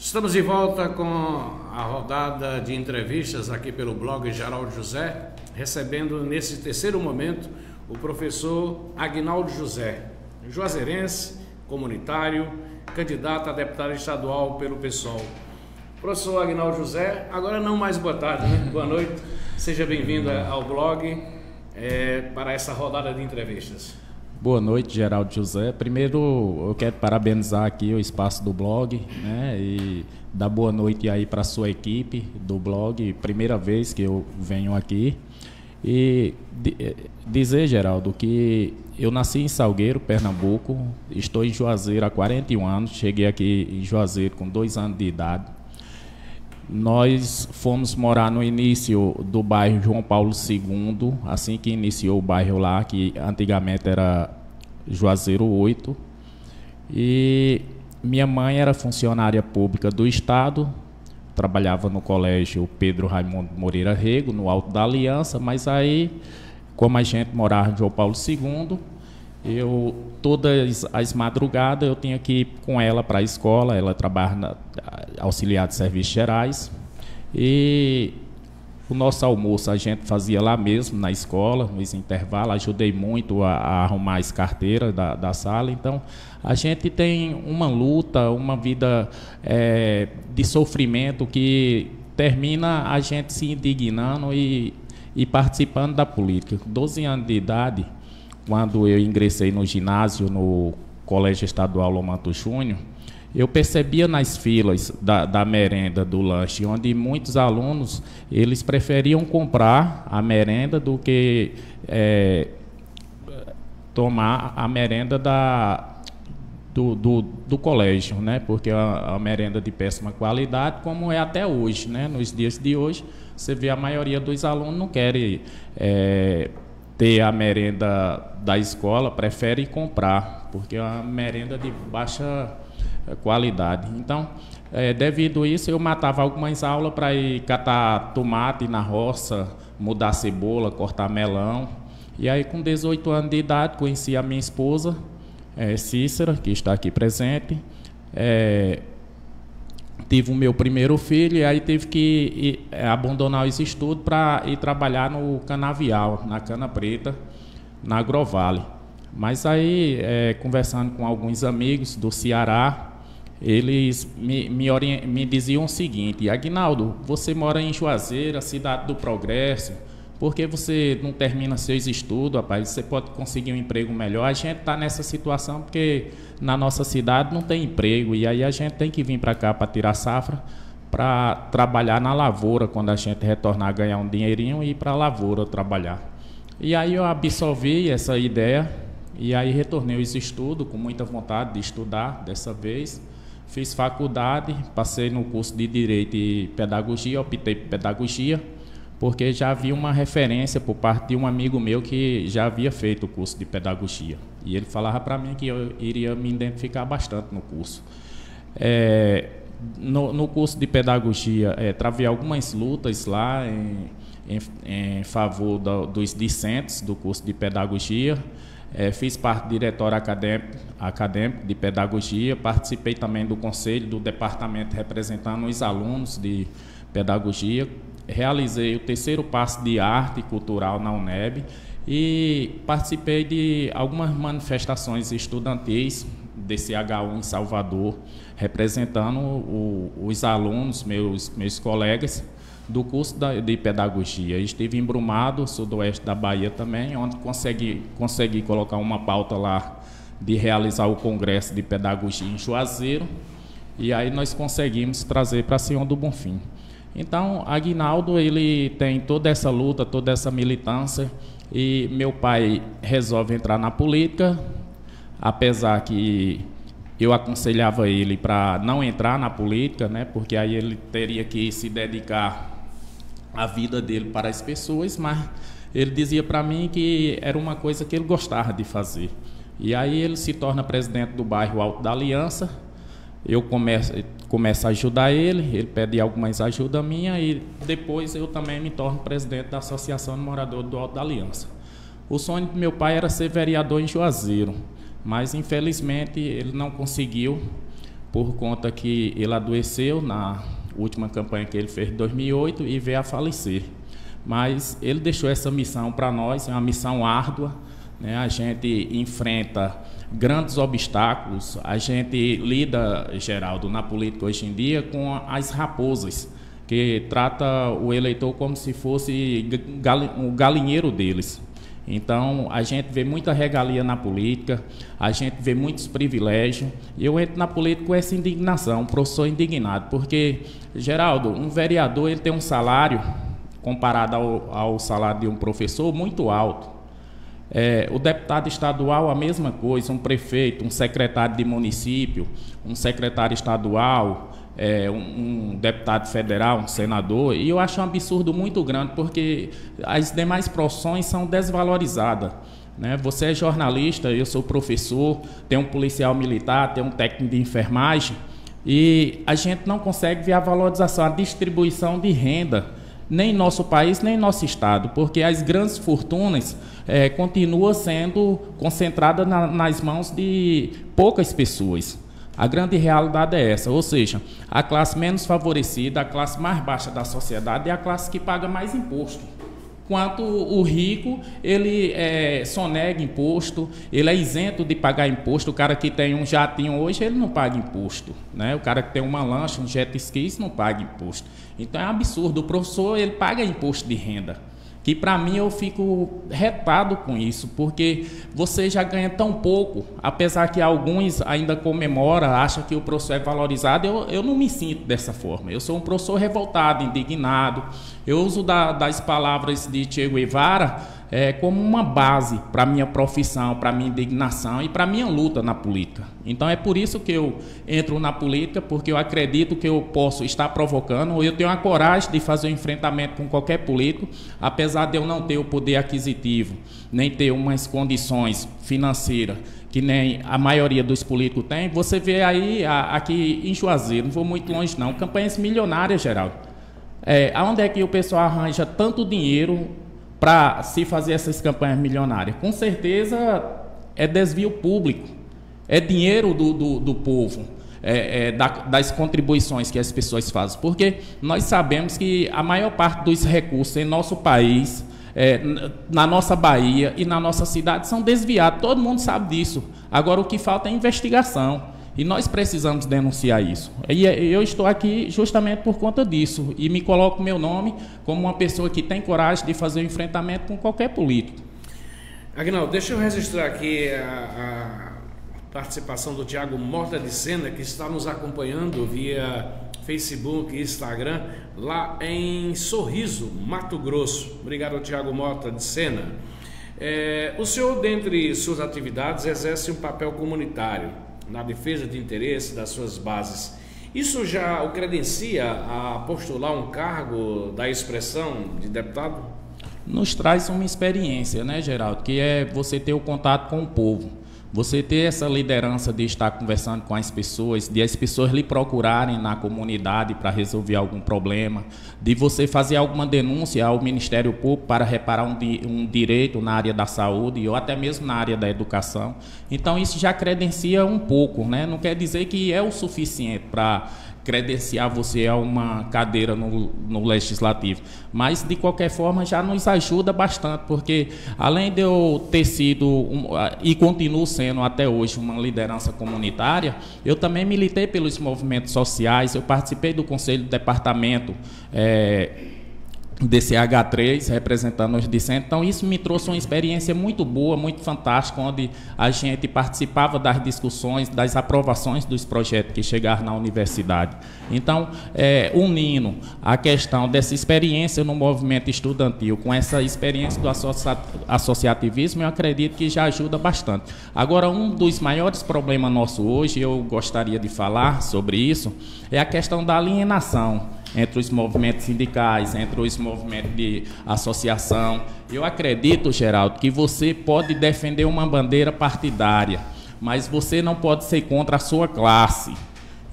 Estamos de volta com a rodada de entrevistas aqui pelo blog Geraldo José, recebendo nesse terceiro momento o professor Aguinaldo José, juazeirense, comunitário, candidato a deputado estadual pelo PSOL. Professor Aguinaldo José, agora não mais boa tarde, né? Boa noite, seja bem-vindo ao blog para essa rodada de entrevistas. Boa noite, Geraldo José. Primeiro, eu quero parabenizar aqui o espaço do blog, né, e dar boa noite aí para a sua equipe do blog, primeira vez que eu venho aqui. E dizer, Geraldo, que eu nasci em Salgueiro, Pernambuco, estou em Juazeiro há 41 anos, cheguei aqui em Juazeiro com 2 anos de idade. Nós fomos morar no início do bairro João Paulo II, assim que iniciou o bairro lá, que antigamente era Juazeiro 8. E minha mãe era funcionária pública do Estado, trabalhava no colégio Pedro Raimundo Moreira Rego, no Alto da Aliança, mas aí, como a gente morava em João Paulo II, todas as madrugadas eu tinha que ir com ela para a escola. Ela trabalha auxiliar de serviços gerais, e o nosso almoço a gente fazia lá mesmo na escola, nos intervalos. Ajudei muito a arrumar as carteiras da sala. Então a gente tem uma luta, uma vida de sofrimento que termina a gente se indignando e participando da política. Com 12 anos de idade, quando eu ingressei no ginásio, no Colégio Estadual Lomanto Júnior, eu percebia nas filas da merenda, do lanche, onde muitos alunos eles preferiam comprar a merenda do que tomar a merenda do colégio, né? Porque a merenda de péssima qualidade, como é até hoje, né? Nos dias de hoje, você vê a maioria dos alunos não querem ter a merenda da escola, prefere comprar, porque é uma merenda de baixa qualidade. Então, devido a isso, eu matava algumas aulas para ir catar tomate na roça, mudar cebola, cortar melão. E aí, com 18 anos de idade, conheci a minha esposa, Cícera, que está aqui presente. Tive o meu primeiro filho, e aí tive que abandonar os estudos para ir trabalhar no canavial, na cana preta, na Agrovale. Mas aí, conversando com alguns amigos do Ceará, eles me diziam o seguinte: Aguinaldo, você mora em Juazeiro, a cidade do progresso, por que você não termina seus estudos, rapaz? Você pode conseguir um emprego melhor. A gente está nessa situação porque na nossa cidade não tem emprego, e aí a gente tem que vir para cá para tirar safra, para trabalhar na lavoura, quando a gente retornar a ganhar um dinheirinho, e ir para a lavoura trabalhar. E aí eu absorvi essa ideia, e aí retornei aos estudos com muita vontade de estudar dessa vez. Fiz faculdade, passei no curso de Direito e Pedagogia, optei por Pedagogia, porque já havia uma referência por parte de um amigo meu que já havia feito o curso de Pedagogia. E ele falava para mim que eu iria me identificar bastante no curso. No curso de Pedagogia, travei algumas lutas lá em favor dos discentes do curso de Pedagogia. Fiz parte do diretório acadêmico de Pedagogia, participei também do conselho do departamento representando os alunos de Pedagogia. Realizei o terceiro passo de arte cultural na UNEB e participei de algumas manifestações estudantis desse CH1 em Salvador, representando os alunos, meus colegas do curso de Pedagogia. Estive em Brumado, sudoeste da Bahia também, onde consegui colocar uma pauta lá de realizar o Congresso de Pedagogia em Juazeiro, e aí nós conseguimos trazer para Senhor do Bonfim. Então, Aguinaldo, ele tem toda essa luta, toda essa militância, e meu pai resolve entrar na política, apesar que eu aconselhava ele para não entrar na política, né, porque aí ele teria que se dedicar a vida dele para as pessoas, mas ele dizia para mim que era uma coisa que ele gostava de fazer. E aí ele se torna presidente do bairro Alto da Aliança. Eu começo a ajudar ele pede algumas ajudas minhas, e depois eu também me torno presidente da Associação de Moradores do Alto da Aliança. O sonho do meu pai era ser vereador em Juazeiro, mas infelizmente ele não conseguiu, por conta que ele adoeceu na última campanha que ele fez em 2008 e veio a falecer. Mas ele deixou essa missão para nós, é uma missão árdua, né? A gente enfrenta grandes obstáculos, a gente lida, Geraldo, na política hoje em dia com as raposas, que trata o eleitor como se fosse o galinheiro deles. Então, a gente vê muita regalia na política, a gente vê muitos privilégios, e eu entro na política com essa indignação, um professor indignado, porque, Geraldo, um vereador ele tem um salário, comparado ao salário de um professor, muito alto. O deputado estadual, a mesma coisa, um prefeito, um secretário de município, um secretário estadual, um deputado federal, um senador, e eu acho um absurdo muito grande, porque as demais profissões são desvalorizadas, né? Você é jornalista, eu sou professor, tem um policial militar, tem um técnico de enfermagem, e a gente não consegue ver a valorização, a distribuição de renda, nem em nosso país, nem em nosso estado, porque as grandes fortunas continuam sendo concentradas nas mãos de poucas pessoas. A grande realidade é essa, ou seja, a classe menos favorecida, a classe mais baixa da sociedade é a classe que paga mais imposto. Enquanto o rico, ele sonega imposto, ele é isento de pagar imposto. O cara que tem um jatinho hoje, ele não paga imposto, né? O cara que tem uma lancha, um jet ski, não paga imposto. Então é um absurdo. O professor, ele paga imposto de renda, que para mim eu fico retado com isso, porque você já ganha tão pouco, apesar que alguns ainda comemoram, acham que o professor é valorizado, eu não me sinto dessa forma. Eu sou um professor revoltado, indignado. Eu uso das palavras de Che Guevara como uma base para a minha profissão, para a minha indignação e para a minha luta na política. Então é por isso que eu entro na política, porque eu acredito que eu posso estar provocando, ou eu tenho a coragem de fazer um enfrentamento com qualquer político, apesar de eu não ter o poder aquisitivo, nem ter umas condições financeiras que nem a maioria dos políticos tem. Você vê aí, aqui em Juazeiro, não vou muito longe não, campanhas milionárias, Geraldo. Onde é que o pessoal arranja tanto dinheiro para se fazer essas campanhas milionárias? Com certeza é desvio público, é dinheiro do povo, das contribuições que as pessoas fazem, porque nós sabemos que a maior parte dos recursos em nosso país, na nossa Bahia e na nossa cidade são desviados, todo mundo sabe disso. Agora o que falta é investigação. E nós precisamos denunciar isso. E eu estou aqui justamente por conta disso. E me coloco meu nome como uma pessoa que tem coragem de fazer um enfrentamento com qualquer político. Aguinaldo, deixa eu registrar aqui a participação do Tiago Mota de Sena, que está nos acompanhando via Facebook e Instagram, lá em Sorriso, Mato Grosso. Obrigado, Tiago Mota de Sena. O senhor, dentre suas atividades, exerce um papel comunitário na defesa de interesses das suas bases. Isso já o credencia a postular um cargo da expressão de deputado? Nos traz uma experiência, né, Geraldo, que é você ter o contato com o povo. Você ter essa liderança de estar conversando com as pessoas, de as pessoas lhe procurarem na comunidade para resolver algum problema, de você fazer alguma denúncia ao Ministério Público para reparar um direito na área da saúde ou até mesmo na área da educação. Então isso já credencia um pouco, né? Não quer dizer que é o suficiente para credenciar você a uma cadeira no Legislativo, mas de qualquer forma já nos ajuda bastante, porque além de eu ter sido e continuo sendo até hoje uma liderança comunitária, eu também militei pelos movimentos sociais, eu participei do Conselho do Departamento DCH3, representando os discentes. Então isso me trouxe uma experiência muito boa, muito fantástica, onde a gente participava das discussões, das aprovações dos projetos que chegaram na universidade. Então, unindo a questão dessa experiência no movimento estudantil com essa experiência do associativismo, eu acredito que já ajuda bastante. Agora, um dos maiores problemas nossos hoje, eu gostaria de falar sobre isso, é a questão da alienação entre os movimentos sindicais, entre os movimentos de associação. Eu acredito, Geraldo, que você pode defender uma bandeira partidária, mas você não pode ser contra a sua classe.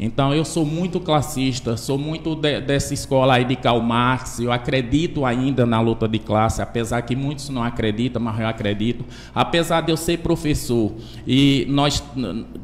Então eu sou muito classista, sou muito dessa escola aí de Karl Marx, eu acredito ainda na luta de classe, apesar que muitos não acreditam, mas eu acredito. Apesar de eu ser professor e nós,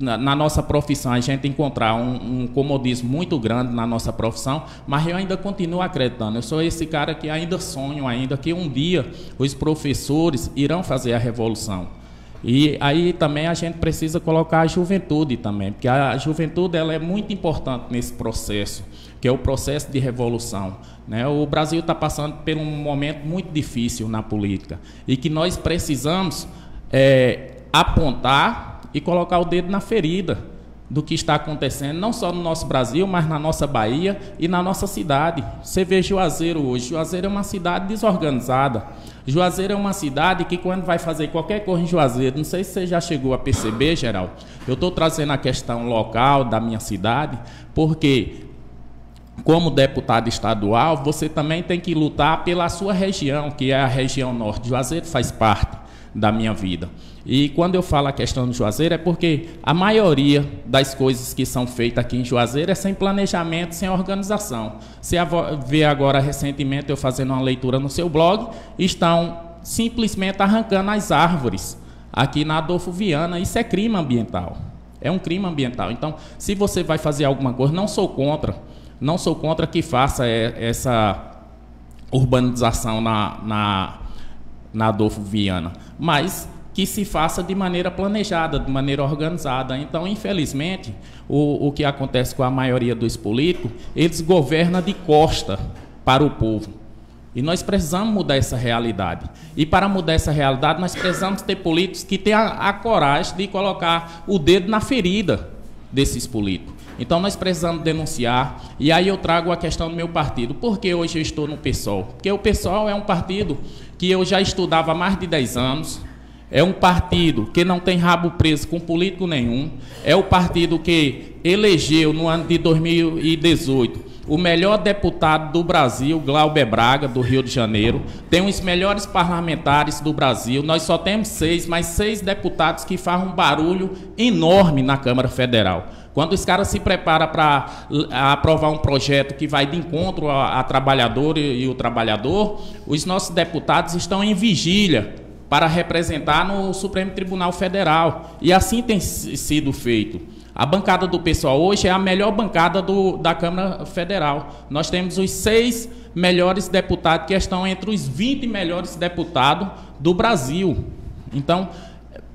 na nossa profissão, a gente encontrar um comodismo muito grande na nossa profissão, mas eu ainda continuo acreditando. Eu sou esse cara que ainda sonho ainda que um dia os professores irão fazer a revolução. E aí também a gente precisa colocar a juventude também, porque a juventude ela é muito importante nesse processo, que é o processo de revolução, né? O Brasil está passando por um momento muito difícil na política e que nós precisamos apontar e colocar o dedo na ferida do que está acontecendo, não só no nosso Brasil, mas na nossa Bahia e na nossa cidade. Você vê Juazeiro hoje. Juazeiro é uma cidade desorganizada. Juazeiro é uma cidade que quando vai fazer qualquer coisa em Juazeiro, não sei se você já chegou a perceber, Geraldo, eu estou trazendo a questão local da minha cidade, porque como deputado estadual, você também tem que lutar pela sua região, que é a região norte. Juazeiro faz parte da minha vida. E quando eu falo a questão do Juazeiro é porque a maioria das coisas que são feitas aqui em Juazeiro é sem planejamento, sem organização. Você vê agora recentemente eu fazendo uma leitura no seu blog, estão simplesmente arrancando as árvores aqui na Adolfo Viana. Isso é crime ambiental. É um crime ambiental. Então, se você vai fazer alguma coisa, não sou contra que faça essa urbanização na Adolfo Viana, mas que se faça de maneira planejada, de maneira organizada. Então, infelizmente, o que acontece com a maioria dos políticos, eles governam de costa para o povo. E nós precisamos mudar essa realidade. E para mudar essa realidade, nós precisamos ter políticos que tenham a coragem de colocar o dedo na ferida desses políticos. Então, nós precisamos denunciar. E aí eu trago a questão do meu partido. Por que hoje eu estou no PSOL? Porque o PSOL é um partido que eu já estudava há mais de 10 anos. É um partido que não tem rabo preso com político nenhum. É o partido que elegeu, no ano de 2018, o melhor deputado do Brasil, Glauber Braga, do Rio de Janeiro. Tem os melhores parlamentares do Brasil. Nós só temos 6, mas 6 deputados que fazem um barulho enorme na Câmara Federal. Quando os caras se preparam para aprovar um projeto que vai de encontro a trabalhador e o trabalhador, os nossos deputados estão em vigília para representar no Supremo Tribunal Federal. E assim tem sido feito. A bancada do PSOL hoje é a melhor bancada da Câmara Federal. Nós temos os 6 melhores deputados que estão entre os 20 melhores deputados do Brasil. Então,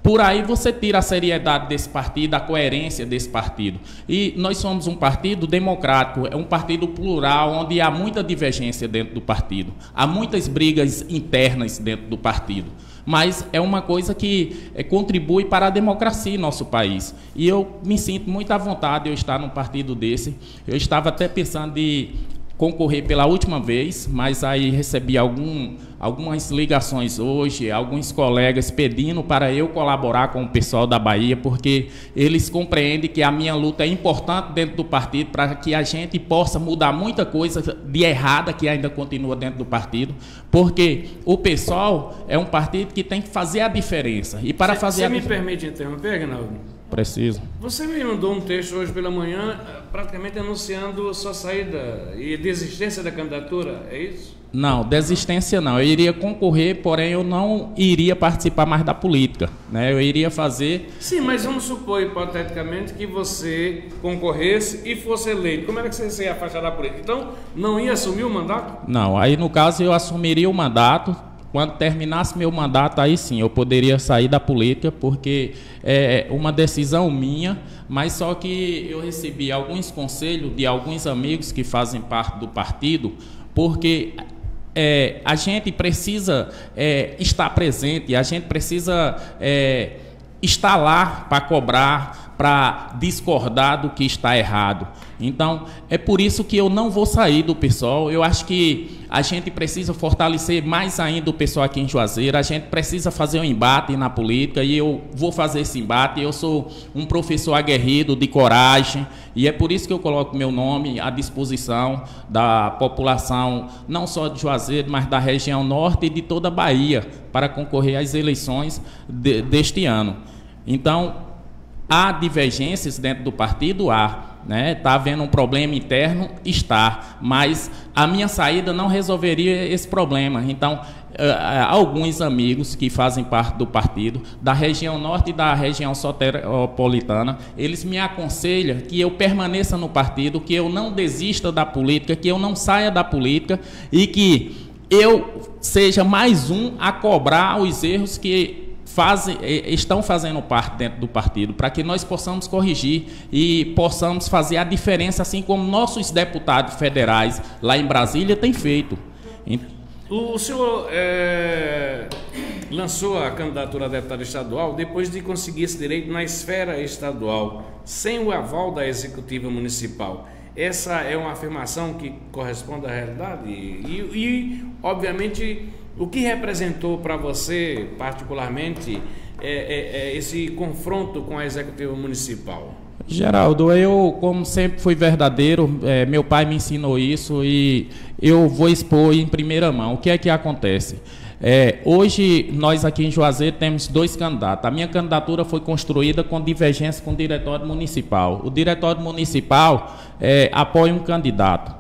por aí você tira a seriedade desse partido, a coerência desse partido. E nós somos um partido democrático, é um partido plural, onde há muita divergência dentro do partido. Há muitas brigas internas dentro do partido. Mas é uma coisa que contribui para a democracia em nosso país. E eu me sinto muito à vontade de eu estar num partido desse. Eu estava até pensando de concorrer pela última vez, mas aí recebi algumas ligações hoje, alguns colegas pedindo para eu colaborar com o pessoal da Bahia, porque eles compreendem que a minha luta é importante dentro do partido para que a gente possa mudar muita coisa de errada que ainda continua dentro do partido, porque o PSOL é um partido que tem que fazer a diferença. E para fazer me permite interromper, Aguinaldo? Preciso. Você me mandou um texto hoje pela manhã, praticamente anunciando sua saída e desistência da candidatura, é isso? Não, desistência não. Eu iria concorrer, porém eu não iria participar mais da política, né? Eu iria fazer... Sim, mas vamos supor, hipoteticamente, que você concorresse e fosse eleito. Como era que você ia afastar da política? Então, não ia assumir o mandato? Não, aí no caso eu assumiria o mandato. Quando terminasse meu mandato, aí sim, eu poderia sair da política, porque é uma decisão minha, mas só que eu recebi alguns conselhos de alguns amigos que fazem parte do partido, porque a gente precisa estar presente, a gente precisa estar lá para cobrar, para discordar do que está errado. Então, é por isso que eu não vou sair do PSOL. Eu acho que a gente precisa fortalecer mais ainda o pessoal aqui em Juazeiro. A gente precisa fazer um embate na política e eu vou fazer esse embate. Eu sou um professor aguerrido, de coragem, e é por isso que eu coloco meu nome à disposição da população, não só de Juazeiro, mas da região norte e de toda a Bahia, para concorrer às eleições deste ano. Então, há divergências dentro do partido? Há. né? Está havendo um problema interno? Está, mas a minha saída não resolveria esse problema. Então, alguns amigos que fazem parte do partido, da região norte e da região soteropolitana, eles me aconselham que eu permaneça no partido, que eu não desista da política, que eu não saia da política e que eu seja mais um a cobrar os erros que estão fazendo parte dentro do partido, para que nós possamos corrigir e possamos fazer a diferença, assim como nossos deputados federais lá em Brasília têm feito. O senhor lançou a candidatura a deputado estadual depois de conseguir esse direito na esfera estadual, sem o aval da executiva municipal. Essa é uma afirmação que corresponde à realidade? E obviamente, o que representou para você, particularmente, esse confronto com a executiva municipal? Geraldo, eu, como sempre fui verdadeiro, meu pai me ensinou isso e eu vou expor em primeira mão. O que é que acontece? Hoje, nós aqui em Juazeiro temos 2 candidatos. A minha candidatura foi construída com divergência com o Diretório Municipal. O Diretório Municipal apoia um candidato.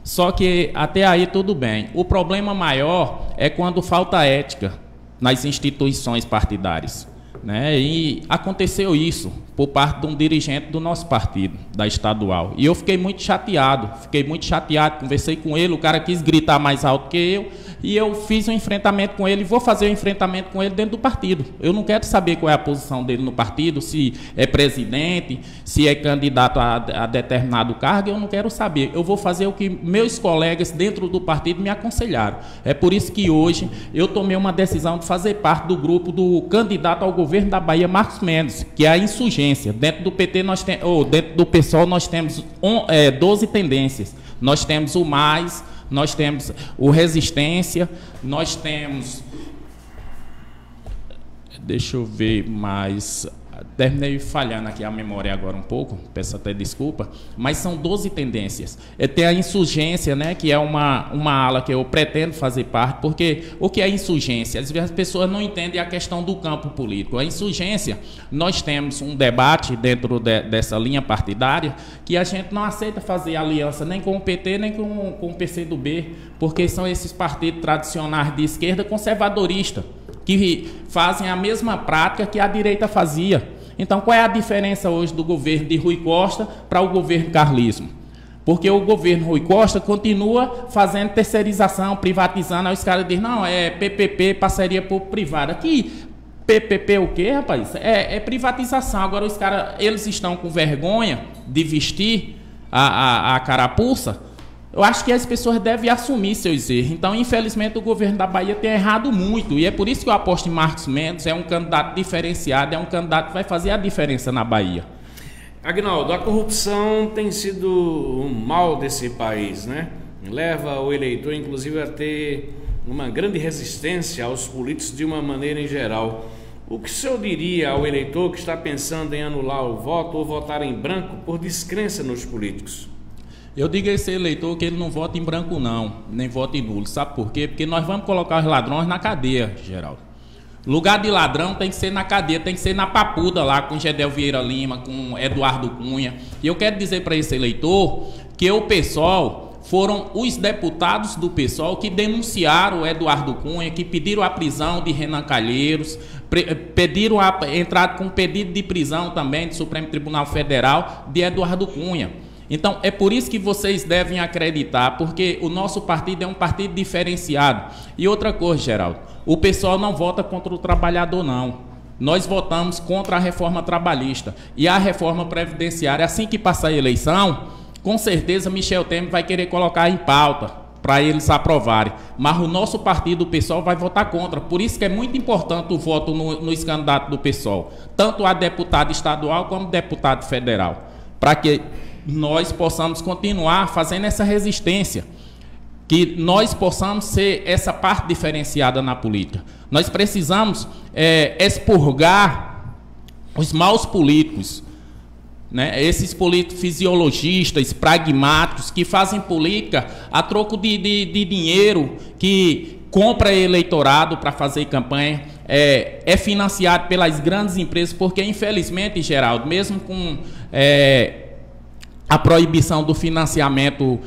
Só que até aí tudo bem. O problema maior é quando falta ética nas instituições partidárias, né? E aconteceu isso por parte de um dirigente do nosso partido, da estadual. E eu fiquei muito chateado, conversei com ele, o cara quis gritar mais alto que eu, e eu fiz um enfrentamento com ele, vou fazer um enfrentamento com ele dentro do partido. Eu não quero saber qual é a posição dele no partido, se é presidente, se é candidato a determinado cargo, eu não quero saber. Eu vou fazer o que meus colegas dentro do partido me aconselharam. É por isso que hoje eu tomei uma decisão de fazer parte do grupo do candidato ao governo da Bahia, Marcos Mendes, que é a insurgência. Dentro do PT, dentro do PSOL, nós temos 12 tendências. Nós temos o Mais, nós temos o Resistência, nós temos... Deixa eu ver mais... Terminei falhando aqui a memória agora um pouco, peço até desculpa, mas são 12 tendências. Tem a insurgência, né, que é uma ala que eu pretendo fazer parte, porque o que é insurgência? Às vezes as pessoas não entendem a questão do campo político. A insurgência, nós temos um debate dentro dessa linha partidária que a gente não aceita fazer aliança nem com o PT, nem com o PCdoB, porque são esses partidos tradicionais de esquerda conservadorista, que fazem a mesma prática que a direita fazia. Então, qual é a diferença hoje do governo de Rui Costa para o governo carlismo? Porque o governo Rui Costa continua fazendo terceirização, privatizando, aí os caras dizem, não, é PPP, parceria público-privada. Aqui, PPP o quê, rapaz? É privatização. Agora, os caras, eles estão com vergonha de vestir a carapuça. Eu acho que as pessoas devem assumir seus erros. Então, infelizmente, o governo da Bahia tem errado muito. E é por isso que eu aposto em Marcos Mendes. É um candidato diferenciado, é um candidato que vai fazer a diferença na Bahia. Aguinaldo, a corrupção tem sido um mal desse país, né? Leva o eleitor, inclusive, a ter uma grande resistência aos políticos de uma maneira em geral. O que o senhor diria ao eleitor que está pensando em anular o voto ou votar em branco por descrença nos políticos? Eu digo a esse eleitor que ele não vota em branco não, nem vota em nulo. Sabe por quê? Porque nós vamos colocar os ladrões na cadeia, Geraldo. Lugar de ladrão tem que ser na cadeia, tem que ser na papuda lá, com Gedel Vieira Lima, com Eduardo Cunha. E eu quero dizer para esse eleitor que o PSOL foram os deputados do PSOL que denunciaram o Eduardo Cunha, que pediram a prisão de Renan Calheiros, pediram entraram com pedido de prisão também do Supremo Tribunal Federal de Eduardo Cunha. Então, é por isso que vocês devem acreditar, porque o nosso partido é um partido diferenciado. E outra coisa, Geraldo, o pessoal não vota contra o trabalhador, não. Nós votamos contra a reforma trabalhista e a reforma previdenciária. Assim que passar a eleição, com certeza Michel Temer vai querer colocar em pauta para eles aprovarem. Mas o nosso partido, o PSOL, vai votar contra. Por isso que é muito importante o voto nos candidatos do PSOL, tanto a deputado estadual como deputado federal, para que nós possamos continuar fazendo essa resistência, que nós possamos ser essa parte diferenciada na política. Nós precisamos expurgar os maus políticos, né? Esses políticos fisiologistas, pragmáticos, que fazem política a troco de dinheiro, que compra eleitorado para fazer campanha, é financiado pelas grandes empresas, porque infelizmente, Geraldo, mesmo com a proibição do financiamento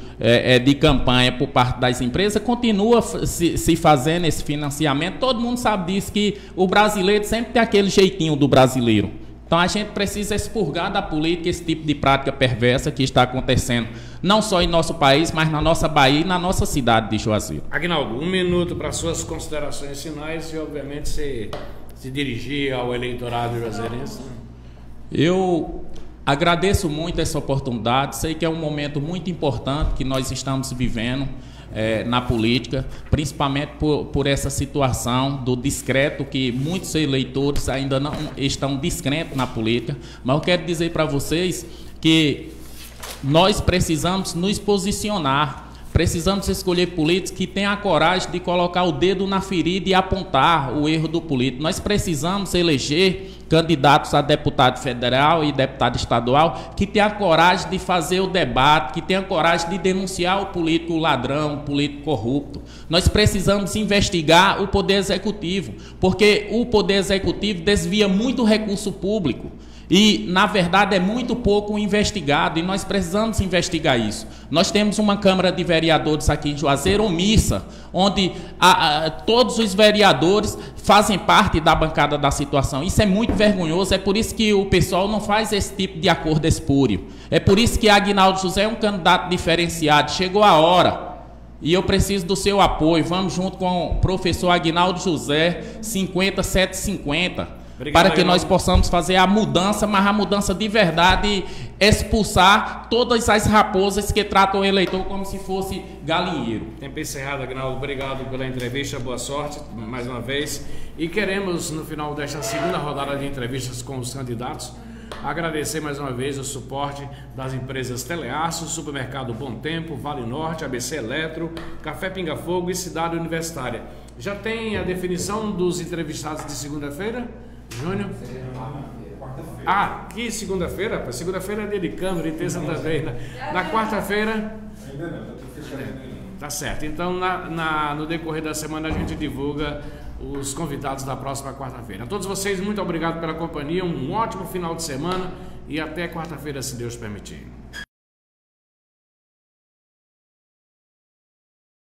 de campanha por parte das empresas, continua se fazendo esse financiamento. Todo mundo sabe disso, que o brasileiro sempre tem aquele jeitinho do brasileiro. Então a gente precisa expurgar da política esse tipo de prática perversa que está acontecendo, não só em nosso país, mas na nossa Bahia e na nossa cidade de Juazeiro. Aguinaldo, 1 minuto para suas considerações finais e, obviamente, se dirigir ao eleitorado juazeirense. Eu agradeço muito essa oportunidade, sei que é um momento muito importante que nós estamos vivendo na política, principalmente por essa situação do discreto, que muitos eleitores ainda não estão descrentes na política, mas eu quero dizer para vocês que nós precisamos nos posicionar, precisamos escolher políticos que tenham a coragem de colocar o dedo na ferida e apontar o erro do político. Nós precisamos eleger candidatos a deputado federal e deputado estadual que tenham a coragem de fazer o debate, que tenham a coragem de denunciar o político ladrão, o político corrupto. Nós precisamos investigar o Poder Executivo, porque o Poder Executivo desvia muito recurso público. E, na verdade, é muito pouco investigado e nós precisamos investigar isso. Nós temos uma Câmara de Vereadores aqui em Juazeiro omissa, onde todos os vereadores fazem parte da bancada da situação. Isso é muito vergonhoso, é por isso que o pessoal não faz esse tipo de acordo espúrio. É por isso que Aguinaldo José é um candidato diferenciado. Chegou a hora. E eu preciso do seu apoio. Vamos junto com o professor Aguinaldo José, 50750. Obrigado, para que nós possamos fazer a mudança, mas a mudança de verdade, expulsar todas as raposas que tratam o eleitor como se fosse galinheiro. Tempo encerrado, Aguinaldo. Obrigado pela entrevista, boa sorte mais uma vez. E queremos, no final desta segunda rodada de entrevistas com os candidatos, agradecer mais uma vez o suporte das empresas Teleaço, Supermercado Bom Tempo, Vale Norte, ABC Eletro, Café Pinga Fogo e Cidade Universitária. Já tem a definição dos entrevistados de segunda-feira? Júnior? Ah, que segunda-feira? Segunda-feira é dia de câmera e terça também. Na quarta-feira? Ainda não, estou fechando ainda. Tá certo. Então, no decorrer da semana, a gente divulga os convidados da próxima quarta-feira. A todos vocês, muito obrigado pela companhia, um ótimo final de semana e até quarta-feira, se Deus permitir.